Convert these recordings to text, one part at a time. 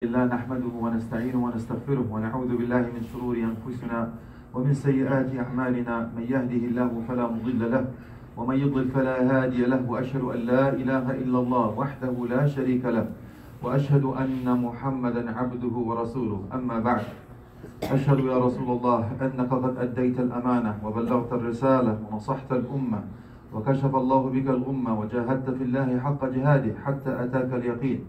الله نحمده ونستعينه ونستغفره ونعوذ بالله من شرور أنفسنا ومن سيئات أعمالنا. من يهده الله فلا مضل له ومن يضلل فلا هادي له، وأشهد أن لا إله إلا الله وحده لا شريك له، وأشهد أن محمدا عبده ورسوله. أما بعد، أشهد يا رسول الله أنك قد أديت الأمانة وبلغت الرسالة ونصحت الأمة وكشف الله بك الغمة وجاهدت في الله حق جهاده حتى أتاك اليقين،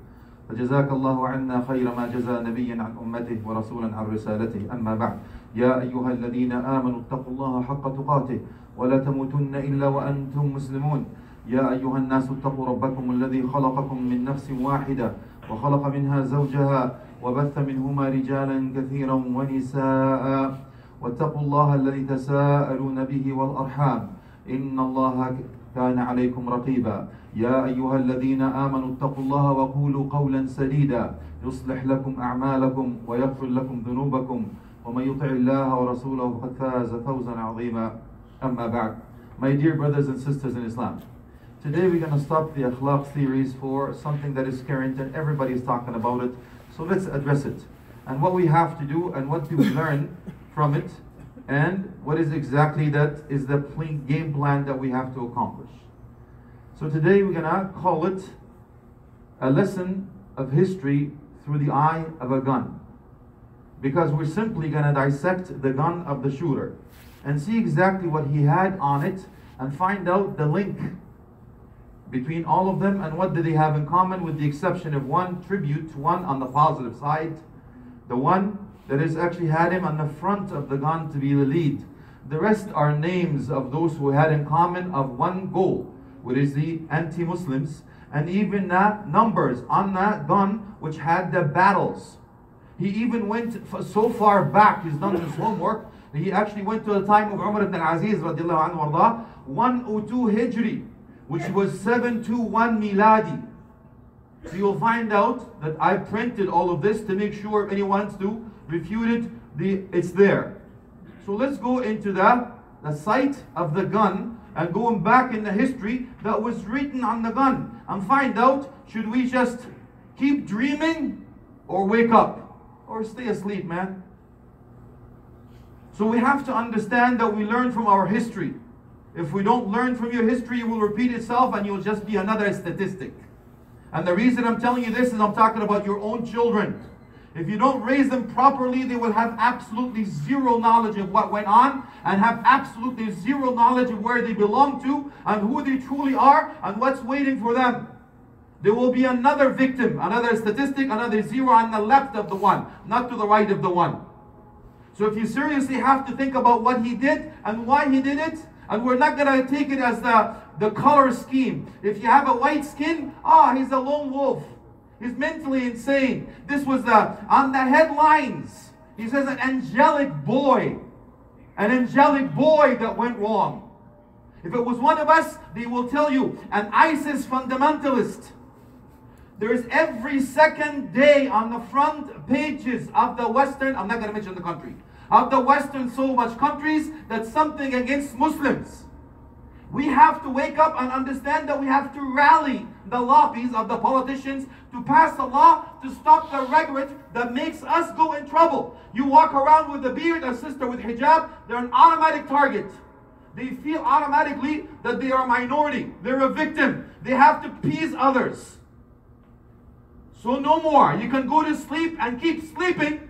فجزاك الله عنا خير ما جزى نبيا عن أمته ورسولا عن رسالته. أما بعد، يا أيها الذين آمنوا اتقوا الله حق تقاته ولا تموتن إلا وأنتم مسلمون. يا أيها الناس اتقوا ربكم الذي خلقكم من نفس واحدة وخلق منها زوجها وبث منهما رجالا كثيرا ونساء، واتقوا الله الذي تساءلون به والأرحام إن الله كان عليكم رقيبا. يا أيها الذين آمنوا اتقوا الله وقولوا قولا سديدا يصلح لكم أعمالكم ويغفر لكم ذنوبكم، ومن يطع الله ورسوله فقد فاز فوزا عظيما. أما بعد, my dear brothers and sisters in Islam, today we're going to stop the akhlaq series for something that is current and everybody is talking about it. So let's address it and what we have to do and what do we learn from it, and what is exactly that is the game plan that we have to accomplish. So today we're gonna call it a lesson of history through the eye of a gun, because we're simply gonna dissect the gun of the shooter and see exactly what he had on it and find out the link between all of them and what did they have in common, with the exception of one tribute, one on the positive side, the one that is actually had him on the front of the gun to be the lead. The rest are names of those who had in common of one goal, which is the anti-Muslims, and even numbers on that gun which had the battles. He even went so far back, he's done his homework, he actually went to the time of Umar ibn al-Aziz radiallahu anhu warda, 102 Hijri, which was 721 Miladi. So you'll find out that I printed all of this to make sure if anyone wants to refute it, it's there. So let's go into the site of the gun and going back in the history that was written on the gun and find out, should we just keep dreaming or wake up or stay asleep, man? So we have to understand that we learn from our history. If we don't learn from your history, it will repeat itself and you'll just be another statistic. And the reason I'm telling you this is I'm talking about your own children. If you don't raise them properly, they will have absolutely zero knowledge of what went on and have absolutely zero knowledge of where they belong to and who they truly are and what's waiting for them. There will be another victim, another statistic, another zero on the left of the one, not to the right of the one. So if you seriously have to think about what he did and why he did it, and we're not going to take it as the color scheme. If you have a white skin, he's a lone wolf. He's mentally insane. This was on the headlines. He says an angelic boy that went wrong. If it was one of us, they will tell you an ISIS fundamentalist. There is every second day on the front pages of the Western, I'm not going to mention the country, of the Western so much countries, that's something against Muslims. We have to wake up and understand that we have to rally the lobbies of the politicians to pass a law to stop the rhetoric that makes us go in trouble. You walk around with a beard, a sister with hijab, they're an automatic target. They feel automatically that they are a minority. They're a victim. They have to appease others. So no more. You can go to sleep and keep sleeping,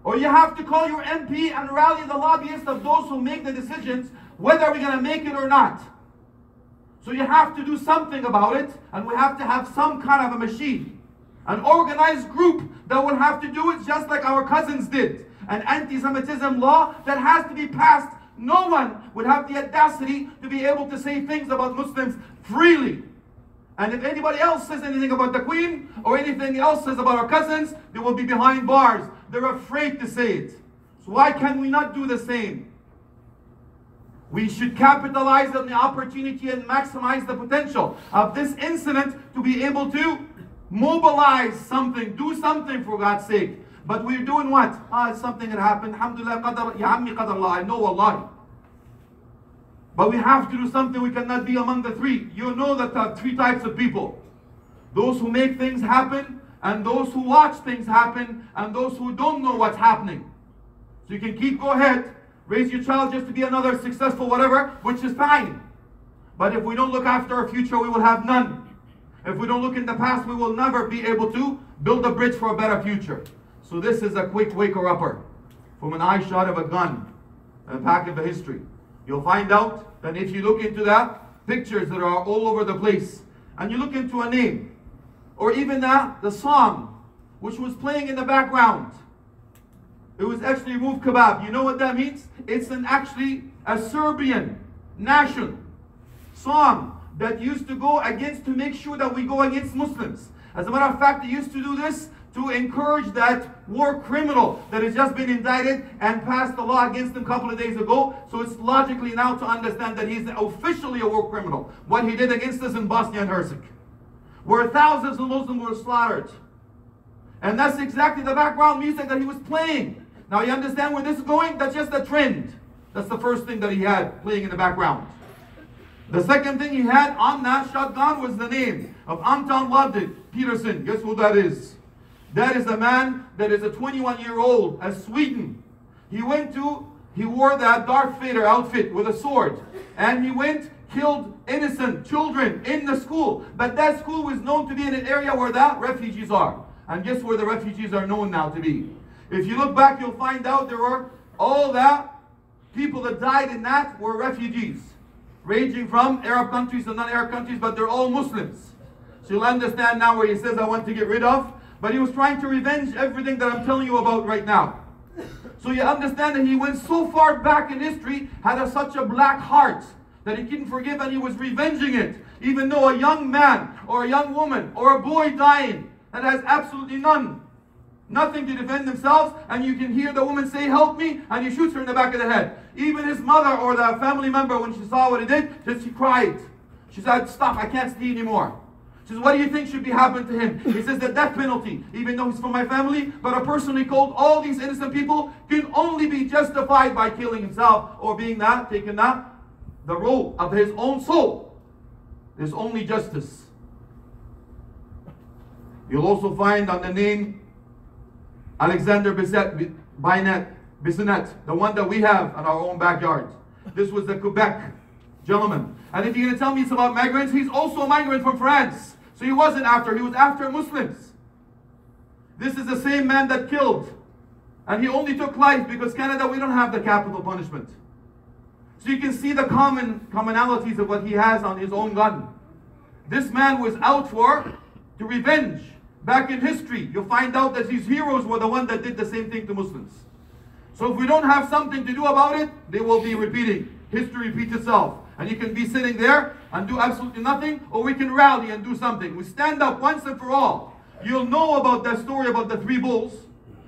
or you have to call your MP and rally the lobbyists of those who make the decisions whether we're going to make it or not. So you have to do something about it, and we have to have some kind of a machine, an organized group that will have to do it just like our cousins did. An anti-Semitism law that has to be passed. No one would have the audacity to be able to say things about Muslims freely. And if anybody else says anything about the Queen or anything else says about our cousins, they will be behind bars. They're afraid to say it. So why can we not do the same? We should capitalize on the opportunity and maximize the potential of this incident to be able to mobilize something, do something for God's sake. But we're doing what? It's something that happened. Alhamdulillah, qadar, ya ammi qadar Allah. I know, wallahi. But we have to do something. We cannot be among the three. You know that there are three types of people. Those who make things happen and those who watch things happen, and those who don't know what's happening. So you can go ahead, raise your child just to be another successful whatever, which is fine. But if we don't look after our future, we will have none. If we don't look in the past, we will never be able to build a bridge for a better future. So this is a quick waker-upper from an eye shot of a gun, a pack of a history. You'll find out that if you look into that, pictures that are all over the place, and you look into a name, or even the song, which was playing in the background, it was actually Move Kebab. You know what that means? It's actually a Serbian national song that used to go against, to make sure that we go against Muslims. As a matter of fact, they used to do this to encourage that war criminal that has just been indicted and passed the law against him a couple of days ago. So it's logically now to understand that he's officially a war criminal. What he did against us in Bosnia and Herzegovina, where thousands of Muslims were slaughtered. And that's exactly the background music that he was playing. Now you understand where this is going? That's just a trend. That's the first thing that he had playing in the background. The second thing he had on that shotgun was the name of Anton Ludwig Peterson. Guess who that is? That is a man that is a 21-year-old, a Sweden. He wore that Darth Vader outfit with a sword. And he killed innocent children in the school. But that school was known to be in an area where the refugees are. And guess where the refugees are known now to be? If you look back, you'll find out there were all that people that died in that were refugees, ranging from Arab countries and non-Arab countries, but they're all Muslims. So you'll understand now where he says, I want to get rid of. But he was trying to revenge everything that I'm telling you about right now. So you understand that he went so far back in history, had such a black heart, that he couldn't forgive, and he was revenging it. Even though a young man, or a young woman, or a boy dying, that has absolutely nothing to defend themselves, and you can hear the woman say, help me, and he shoots her in the back of the head. Even his mother or the family member, when she saw what he did, she cried. She said, stop, I can't see anymore. She says, what do you think should be happened to him? He says, the death penalty, even though he's from my family, but a person who killed all these innocent people can only be justified by killing himself, or being taking the role of his own soul. There's only justice. You'll also find on the name Alexander Bissonnette, the one that we have in our own backyard. This was the Quebec gentleman. And if you're going to tell me it's about migrants, he's also a migrant from France. So he was after Muslims. This is the same man that killed. And he only took life because Canada, we don't have the capital punishment. So you can see the commonalities of what he has on his own gun. This man was out to revenge. Back in history, you'll find out that these heroes were the ones that did the same thing to Muslims. So if we don't have something to do about it, they will be repeating. History repeats itself. And you can be sitting there and do absolutely nothing, or we can rally and do something. We stand up once and for all. You'll know about that story about the 3 bulls,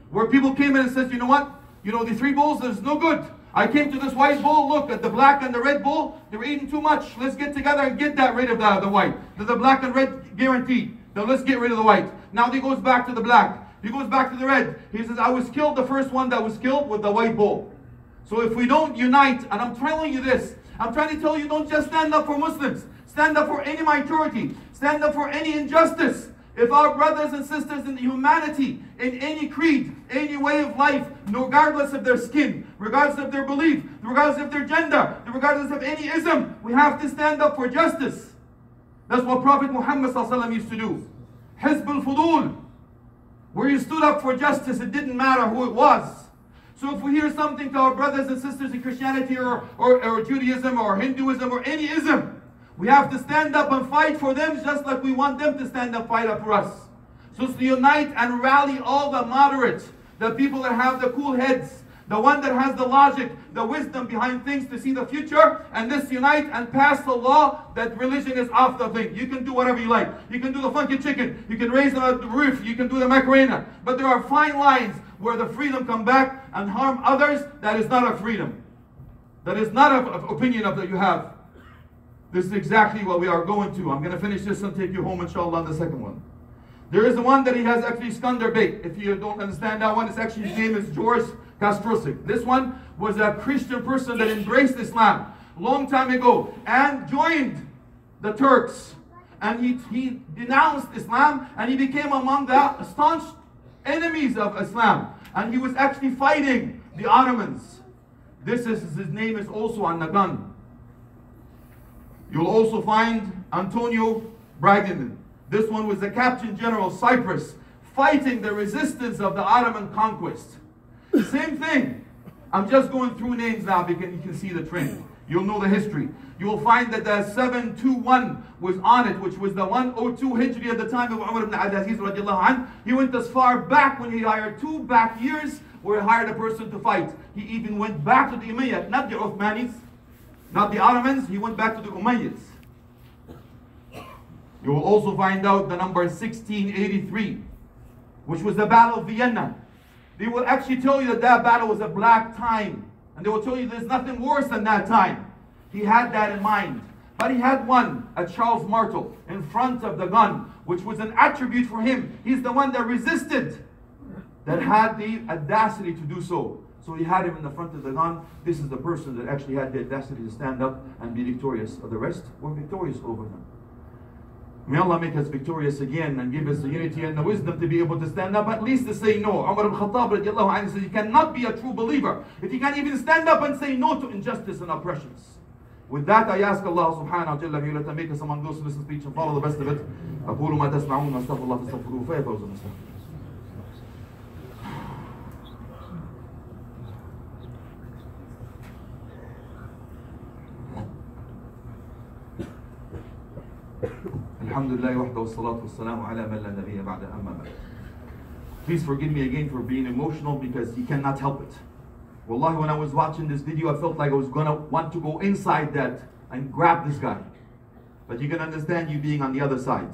where people came in and said, you know what? You know, the 3 bulls, there's no good. I came to this white bull, look at the black and the red bull, they're eating too much. Let's get together and get rid of the white. The black and red guaranteed. Now let's get rid of the white. Now he goes back to the black. He goes back to the red. He says, I was killed, the first one that was killed with the white bull. So if we don't unite, and I'm telling you this, I'm trying to tell you, don't just stand up for Muslims. Stand up for any minority. Stand up for any injustice. If our brothers and sisters in humanity, in any creed, any way of life, regardless of their skin, regardless of their belief, regardless of their gender, regardless of any ism, we have to stand up for justice. That's what Prophet Muhammad ﷺ used to do. Hizb al-Fudul, where he stood up for justice, it didn't matter who it was. So if we hear something to our brothers and sisters in Christianity or Judaism or Hinduism or any ism, we have to stand up and fight for them just like we want them to stand up, fight up for us. So to unite and rally all the moderates, the people that have the cool heads, the one that has the logic, the wisdom behind things to see the future, and let's unite and pass the law that religion is off the thing. You can do whatever you like. You can do the funky chicken. You can raise the roof. You can do the Macarena. But there are fine lines where the freedom come back and harm others. That is not a freedom. That is not an opinion that you have. This is exactly what we are going to. I'm going to finish this and take you home, inshallah, on the second one. There is the one that he has actually Skanderbeg. If you don't understand that one, it's actually, his name is George Kastrosik. This one was a Christian person that embraced Islam long time ago and joined the Turks and he denounced Islam, and he became among the staunch enemies of Islam. And he was actually fighting the Ottomans. His name is also on the gun. You'll also find Antonio Bragdon. This one was the Captain General of Cyprus, fighting the resistance of the Ottoman conquest. Same thing. I'm just going through names now because you can see the trend. You'll know the history. You will find that the 721 was on it, which was the 102 Hijri at the time of Umar ibn Abdulaziz radiallahu anh. He went as far back when he hired 2 back years where he hired a person to fight. He even went back to the Umayyads, not the Uthmanis, not the Ottomans. He went back to the Umayyads. You will also find out the number 1683, which was the Battle of Vienna. They will actually tell you that that battle was a black time. And they will tell you there's nothing worse than that time. He had that in mind. But he had one, a Charles Martel, in front of the gun, which was an attribute for him. He's the one that resisted, that had the audacity to do so. So he had him in the front of the gun. This is the person that actually had the audacity to stand up and be victorious. The rest were victorious over them. May Allah make us victorious again and give us the unity and the wisdom to be able to stand up, at least to say no. Umar ibn Khattab radiallahu anhu says, you cannot be a true believer if you can't even stand up and say no to injustice and oppressions. With that, I ask Allah subhanahu wa ta'ala to make us among those who listen to speech and follow the best of it. أقول ما تسمعون واستغفر الله فاستغفروه فيفوز المستغفر. Alhamdulillah wahda wassalatu wassalamu ala man la nabiyya ba'da amma ba'd. Please forgive me again for being emotional because you cannot help it. Wallahi, when I was watching this video, I felt like I was gonna want to go inside that and grab this guy. But you can understand you being on the other side.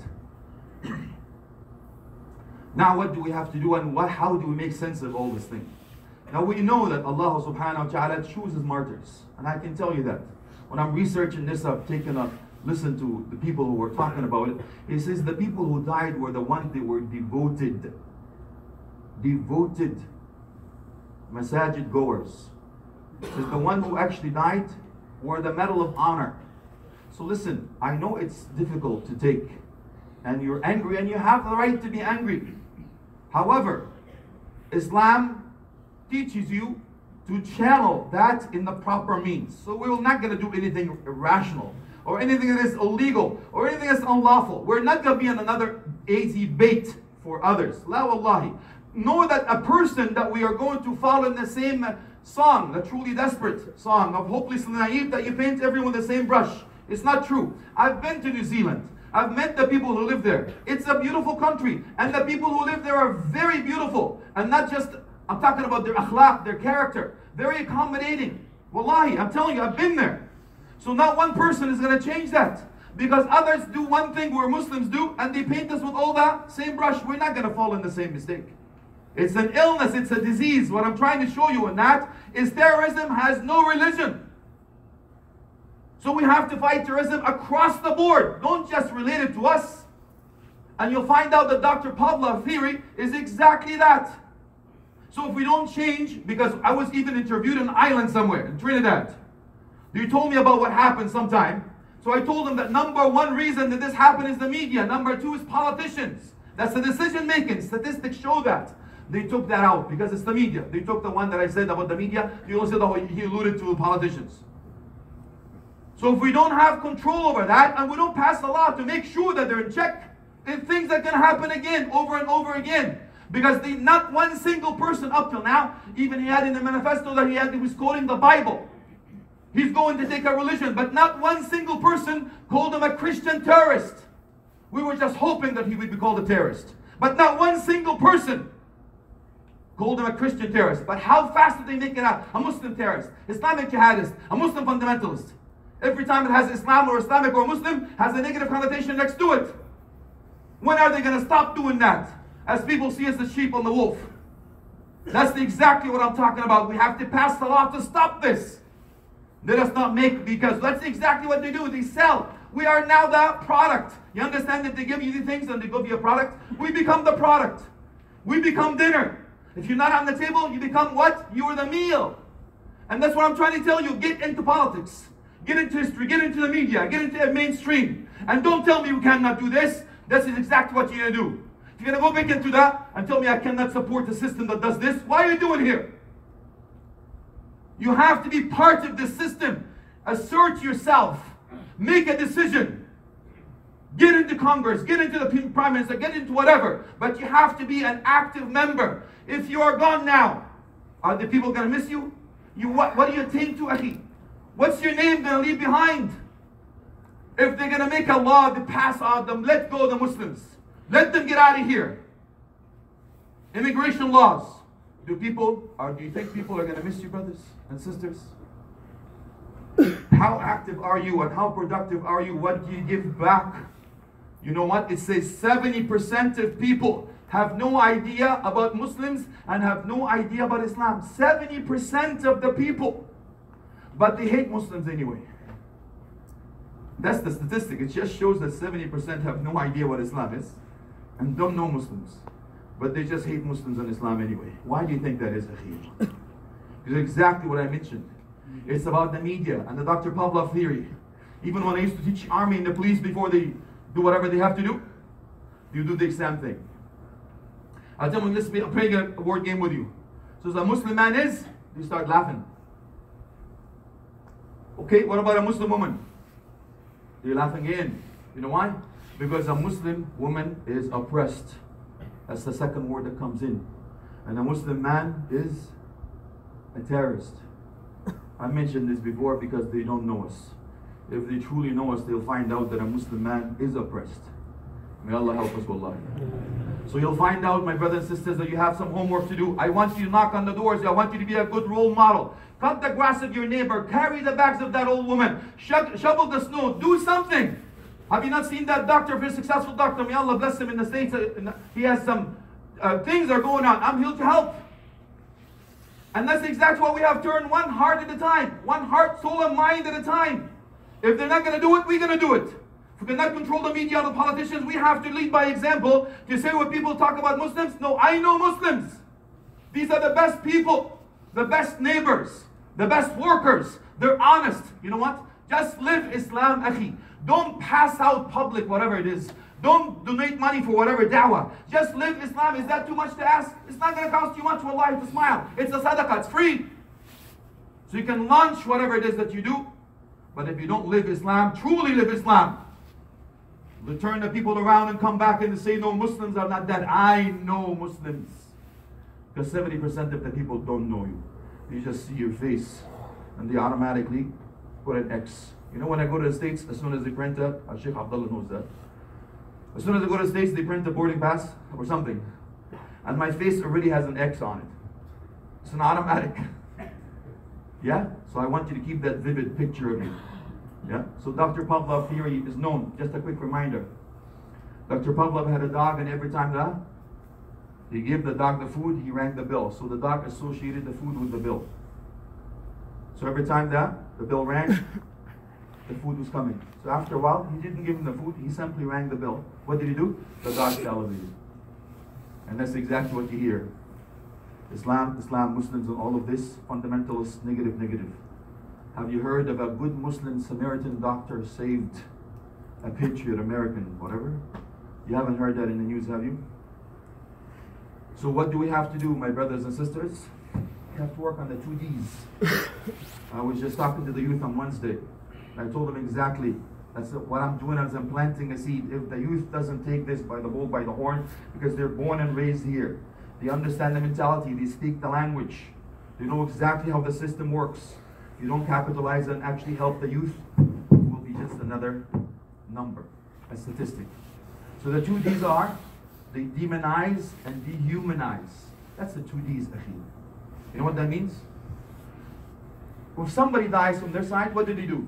Now what do we have to do, and how do we make sense of all this thing? Now we know that Allah subhanahu wa ta'ala chooses martyrs. And I can tell you that. When I'm researching this, I've taken a listen to the people who were talking about it. It says the people who died were the ones that were devoted. Devoted masajid goers. It says the one who actually died wore the Medal of Honor. So listen, I know it's difficult to take, and you're angry, and you have the right to be angry. However, Islam teaches you to channel that in the proper means. So we're not going to do anything irrational, or anything that is illegal, or anything that's unlawful. We're not going to be on another easy bait for others. La wallahi. Know that a person that we are going to follow in the same song, the truly desperate song of hopelessly naive, that you paint everyone the same brush. It's not true. I've been to New Zealand. I've met the people who live there. It's a beautiful country, and the people who live there are very beautiful. And not just, I'm talking about their akhlaq, their character. Very accommodating. Wallahi, I'm telling you, I've been there. So not one person is going to change that. Because others do one thing where Muslims do, and they paint us with all that same brush. We're not going to fall in the same mistake. It's an illness, it's a disease. What I'm trying to show you in that is terrorism has no religion. So we have to fight terrorism across the board. Don't just relate it to us. And you'll find out that Dr. Pavlov's theory is exactly that. So if we don't change, because I was even interviewed in an island somewhere, in Trinidad. They told me about what happened sometime. So I told them that number one reason that this happened is the media. Number two is politicians. That's the decision making. Statistics show that. They took that out because it's the media. They took the one that I said about the media. They also said, oh, he alluded to politicians. So if we don't have control over that, and we don't pass a law to make sure that they're in check, then things are going to happen again, over and over again. Because not one single person up till now, even he had in the manifesto that he was quoting the Bible. He's going to take a religion, but not one single person called him a Christian terrorist. We were just hoping that he would be called a terrorist. But not one single person called him a Christian terrorist. But how fast did they make it out? A Muslim terrorist, Islamic jihadist, a Muslim fundamentalist. Every time it has Islam or Islamic or Muslim, has a negative connotation next to it. When are they going to stop doing that? As people see us as sheep on the wolf. That's exactly what I'm talking about. We have to pass the law to stop this. Let us not make, because that's exactly what they do. They sell. We are now the product. You understand that they give you the things and they give you a product? We become the product. We become dinner. If you're not on the table, you become what? You are the meal. And that's what I'm trying to tell you. Get into politics. get into history, get into the media, get into the mainstream. And don't tell me you cannot do this. This is exactly what you're going to do. If you're going to go back into that and tell me I cannot support a system that does this, why are you doing here? You have to be part of the system. Assert yourself. Make a decision. Get into Congress, get into the Prime Minister, get into whatever. But you have to be an active member. If you are gone now, are the people going to miss you? What do you think to, akhi? What's your name going to leave behind? If they're going to make a law to pass out them, let go of the Muslims. Let them get out of here. Immigration laws. Do you think people are going to miss you, brothers and sisters? How active are you and how productive are you? What do you give back? You know what? It says 70% of people have no idea about Muslims and have no idea about Islam. 70% of the people. But they hate Muslims anyway. That's the statistic. It just shows that 70% have no idea what Islam is and don't know Muslims. But they just hate Muslims and Islam anyway. Why do you think that is, akhi? Because exactly what I mentioned. It's about the media and the Dr. Pavlov theory. Even when I used to teach army and the police before they do whatever they have to do, you do the exam thing. I'll tell them, let's play a word game with you. So as a Muslim man is, you start laughing. Okay, what about a Muslim woman? You're laughing again. You know why? Because a Muslim woman is oppressed. That's the second word that comes in. And a Muslim man is a terrorist. I mentioned this before because they don't know us. If they truly know us, they'll find out that a Muslim man is oppressed. May Allah help us, wallahi. So you'll find out, my brothers and sisters, that you have some homework to do. I want you to knock on the doors. I want you to be a good role model. Cut the grass of your neighbor. Carry the bags of that old woman. Shovel the snow. Do something. Have you not seen that doctor, very successful doctor? May Allah bless him in the States. He has some things are going on. I'm here to help. And that's exactly what we have. Turn one heart at a time. One heart, soul, and mind at a time. If they're not going to do it, we're going to do it. If we cannot control the media or the politicians, we have to lead by example. To say when people talk about Muslims, no, I know Muslims. These are the best people, the best neighbors, the best workers. They're honest. You know what? Just live Islam, akhi. Don't pass out public, whatever it is. Don't donate money for whatever da'wah. Just live Islam. Is that too much to ask? It's not going to cost you much, wallahi, to smile. It's a sadaqah. It's free. So you can launch whatever it is that you do. But if you don't live Islam, truly live Islam, to turn the people around and come back and say, no, Muslims are not that. I know Muslims. Because 70% of the people don't know you. They just see your face and they automatically put an X. You know, when I go to the States, as soon as they print a, Sheikh Abdullah knows that. As soon as I go to the States, they print a boarding pass or something. And my face already has an X on it. It's an automatic. Yeah? So I want you to keep that vivid picture of me. Yeah? So Dr. Pavlov theory is known. Just a quick reminder. Dr. Pavlov had a dog, and every time that he gave the dog the food, he rang the bell. So the dog associated the food with the bill. So every time that the bell rang, the food was coming. So after a while, he didn't give him the food, he simply rang the bell. What did he do? The dog salivated. And that's exactly what you hear. Islam, Muslims, and all of this, fundamentalist, negative. Have you heard of a good Muslim Samaritan doctor saved a patriot, American, whatever? You haven't heard that in the news, have you? So what do we have to do, my brothers and sisters? We have to work on the 2 Ds. I was just talking to the youth on Wednesday. I told them exactly, that's what I'm doing as I'm planting a seed. If the youth doesn't take this by the bull, by the horn, because they're born and raised here, they understand the mentality, they speak the language, they know exactly how the system works. If you don't capitalize and actually help the youth, it will be just another number, a statistic. So the 2 Ds are, they demonize and dehumanize. That's the 2 Ds, akhi. You know what that means? If somebody dies from their side, what do?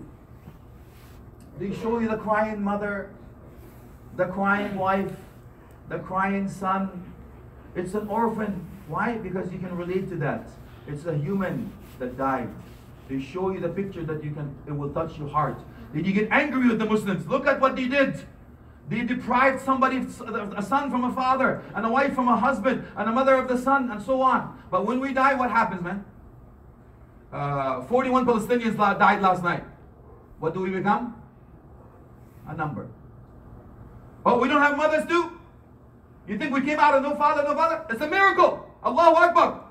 They show you the crying mother, the crying wife, the crying son. It's an orphan. Why? Because you can relate to that. It's a human that died. They show you the picture that it will touch your heart. Did you get angry with the Muslims? Look at what they did. They deprived somebody, a son from a father, and a wife from a husband, and a mother of the son, and so on. But when we die, what happens, man? 41 Palestinians died last night. what do we become? A number. Oh, we don't have mothers too? You think we came out of no father, no father? It's a miracle. Allahu Akbar.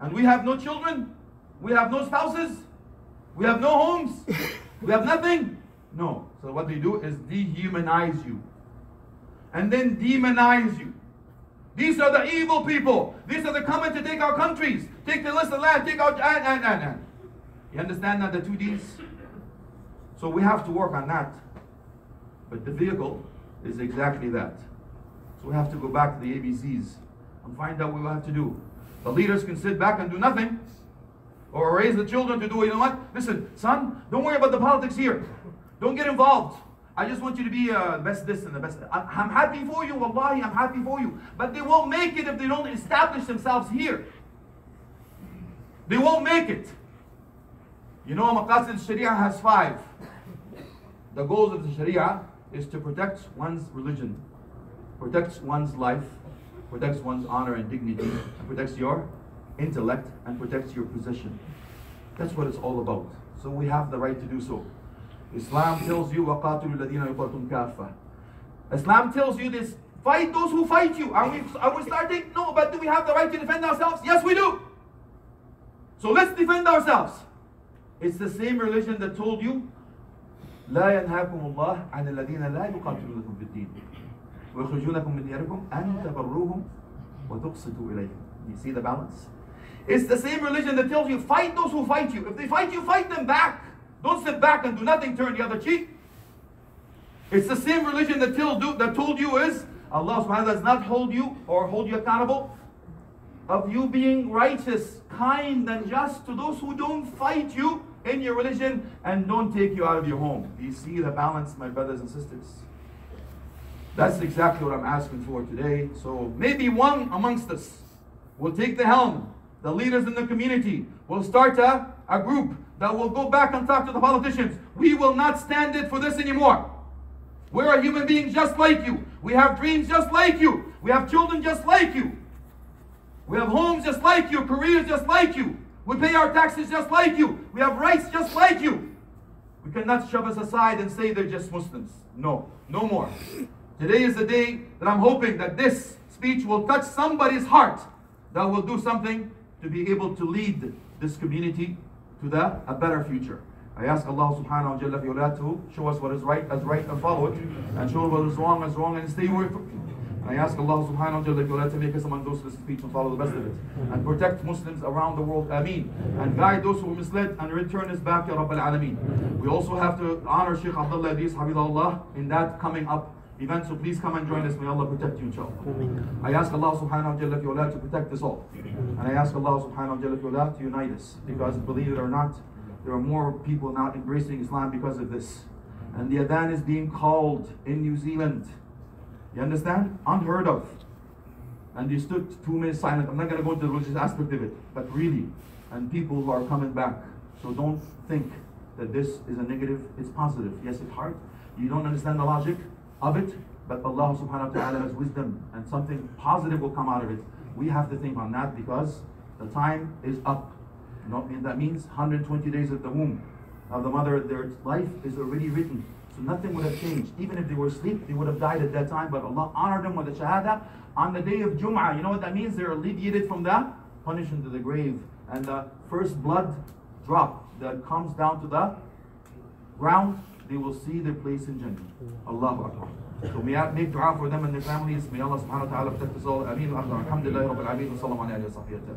And we have no children? We have no spouses? We have no homes? We have nothing? No. So what they do is dehumanize you. And then demonize you. These are the evil people. These are the coming to take our countries. Take the list of land. Take our... and. You understand now the two Ds? So we have to work on that. But the vehicle is exactly that. So we have to go back to the ABCs and find out what we have to do. The leaders can sit back and do nothing. Or raise the children to do, you know what? Listen, son, don't worry about the politics here. Don't get involved. I just want you to be the best this and the best. I'm happy for you, wallahi, I'm happy for you. But they won't make it if they don't establish themselves here. They won't make it. You know, Maqasid Sharia has 5. The goals of the Sharia is to protect one's religion, protects one's life, protects one's honor and dignity, and protects your intellect, and protects your position. That's what it's all about. So we have the right to do so. Islam tells you, وَقَاتُلُوا الَّذِينَ يُقَاتِلُونَ كَافَّةً. Islam tells you this, fight those who fight you. Are we starting? No, but do we have the right to defend ourselves? Yes, we do. So let's defend ourselves. It's the same religion that told you, لا ينهاكم الله عن الذين لا يقاتلونكم في الدين ويخرجونكم من دياركم أن تبروهم وتقسطوا إليهم. You see the balance? It's the same religion that tells you, fight those who fight you. If they fight you, fight them back. Don't sit back and do nothing, turn the other cheek. It's the same religion that told you is, Allah subhanahu wa ta'ala does not hold you or hold you accountable of you being righteous, kind and just to those who don't fight you in your religion and don't take you out of your home. Do you see the balance, my brothers and sisters? That's exactly what I'm asking for today. So maybe one amongst us will take the helm. The leaders in the community will start a group that will go back and talk to the politicians. We will not stand it for this anymore. We're a human being just like you. We have dreams just like you. We have children just like you. We have homes just like you, careers just like you. We pay our taxes just like you. We have rights just like you. We cannot shove us aside and say they're just Muslims. No, no more. Today is the day that I'm hoping that this speech will touch somebody's heart that will do something to be able to lead this community to a better future. I ask Allah subhanahu wa ta'ala to show us what is right as right and follow it, and show what is wrong as wrong and stay away from it. I ask Allah subhanahu wa ta'ala to make us among those who listen to speech and follow the best of it, and protect Muslims around the world, ameen, and guide those who are misled and return us back, ya Rabbal Alameen. We also have to honor Sheikh Abdullah Idris Habibullah in that coming up event, so please come and join us. May Allah protect you, inshallah. I ask Allah subhanahu wa ta'ala to protect us all. And I ask Allah subhanahu wa ta'ala to unite us, because believe it or not, there are more people now embracing Islam because of this. And the adhan is being called in New Zealand. You understand? Unheard of. And they stood 2 minutes silent. I'm not going to go into the religious aspect of it, but really, and people who are coming back. So don't think that this is a negative, it's positive. Yes, it's hard. You don't understand the logic of it, but Allah subhanahu wa ta'ala has wisdom and something positive will come out of it. We have to think on that because the time is up. That means 120 days of the womb of the mother, their life is already written. So nothing would have changed. Even if they were asleep, they would have died at that time, but Allah honored them with the shahada on the day of Jum'ah. You know what that means? They're alleviated from the punishment to the grave. And the first blood drop that comes down to the ground, they will see their place in Jannah. Allahu Akbar. So may I make dua for them and their families. May Allah subhanahu wa ta'ala protect us all. Ameen wa akhbar. Alhamdulillah Rabbil Alameen. Wa sallallahu alayhi wa sallam.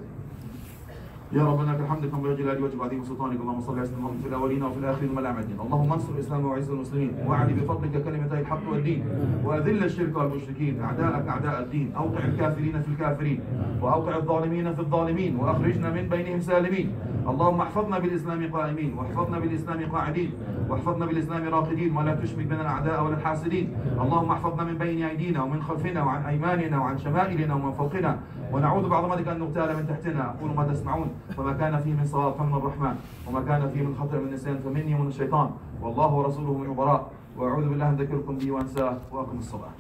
يا ربنا لك الحمد كما يرجى الجلال وجب عظيم سلطانك. اللهم صل على سيدنا محمد في الاولين وفي الاخرين وما العامدين. اللهم انصر الاسلام وعز المسلمين واعلي بفضلك كلمتي الحق والدين واذل الشرك والمشركين اعداءك اعداء الدين. اوقع الكافرين في الكافرين واوقع الظالمين في الظالمين واخرجنا من بينهم سالمين. اللهم احفظنا بالاسلام قائمين واحفظنا بالاسلام قاعدين واحفظنا بالاسلام راقدين ولا تشمت بنا الاعداء ولا الحاسدين. اللهم احفظنا من بين ايدينا ومن خلفنا وعن ايماننا وعن شمائلنا ومن فوقنا ونعوذ بعظمتك ان نغتال من تحتنا. اقول ما تسمعون وما كان فيه من صواب فمن الرحمن وما كان فيه من خطر من نسيان فمني ومن الشيطان والله ورسوله من براء واعوذ بالله ان ذكركم به وانساه واقم الصلاه.